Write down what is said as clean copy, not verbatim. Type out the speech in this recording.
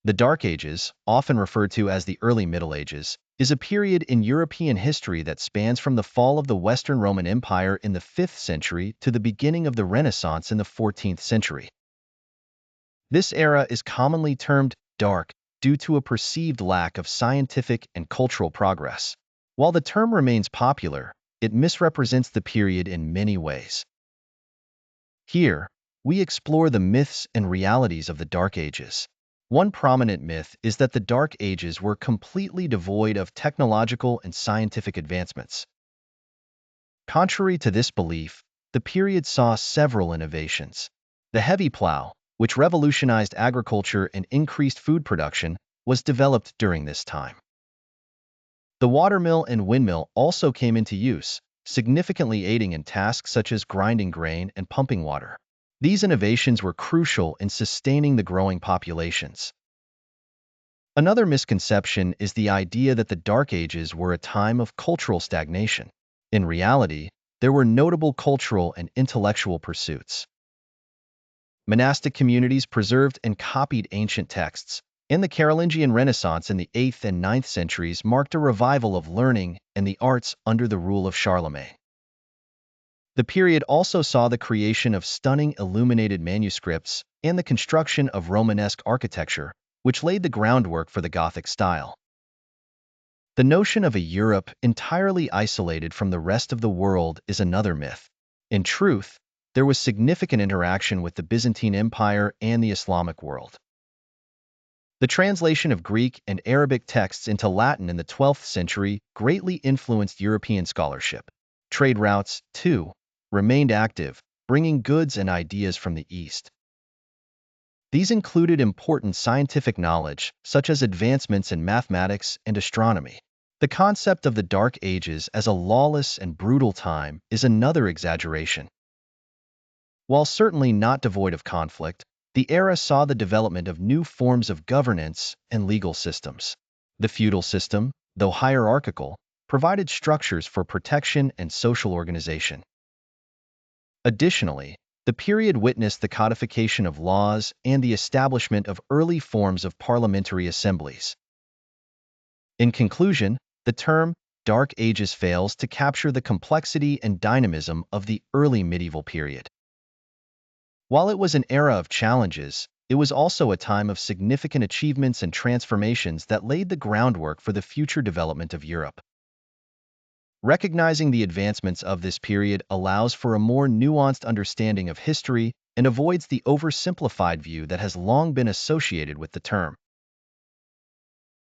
The Dark Ages, often referred to as the Early Middle Ages, is a period in European history that spans from the fall of the Western Roman Empire in the 5th century to the beginning of the Renaissance in the 14th century. This era is commonly termed dark due to a perceived lack of scientific and cultural progress. While the term remains popular, it misrepresents the period in many ways. Here, we explore the myths and realities of the Dark Ages. One prominent myth is that the Dark Ages were completely devoid of technological and scientific advancements. Contrary to this belief, the period saw several innovations. The heavy plow, which revolutionized agriculture and increased food production, was developed during this time. The watermill and windmill also came into use, significantly aiding in tasks such as grinding grain and pumping water. These innovations were crucial in sustaining the growing populations. Another misconception is the idea that the Dark Ages were a time of cultural stagnation. In reality, there were notable cultural and intellectual pursuits. Monastic communities preserved and copied ancient texts, and the Carolingian Renaissance in the 8th and 9th centuries marked a revival of learning and the arts under the rule of Charlemagne. The period also saw the creation of stunning illuminated manuscripts and the construction of Romanesque architecture, which laid the groundwork for the Gothic style. The notion of a Europe entirely isolated from the rest of the world is another myth. In truth, there was significant interaction with the Byzantine Empire and the Islamic world. The translation of Greek and Arabic texts into Latin in the 12th century greatly influenced European scholarship. Trade routes, too, remained active, bringing goods and ideas from the East. These included important scientific knowledge, such as advancements in mathematics and astronomy. The concept of the Dark Ages as a lawless and brutal time is another exaggeration. While certainly not devoid of conflict, the era saw the development of new forms of governance and legal systems. The feudal system, though hierarchical, provided structures for protection and social organization. Additionally, the period witnessed the codification of laws and the establishment of early forms of parliamentary assemblies. In conclusion, the term Dark Ages fails to capture the complexity and dynamism of the early medieval period. While it was an era of challenges, it was also a time of significant achievements and transformations that laid the groundwork for the future development of Europe. Recognizing the advancements of this period allows for a more nuanced understanding of history and avoids the oversimplified view that has long been associated with the term.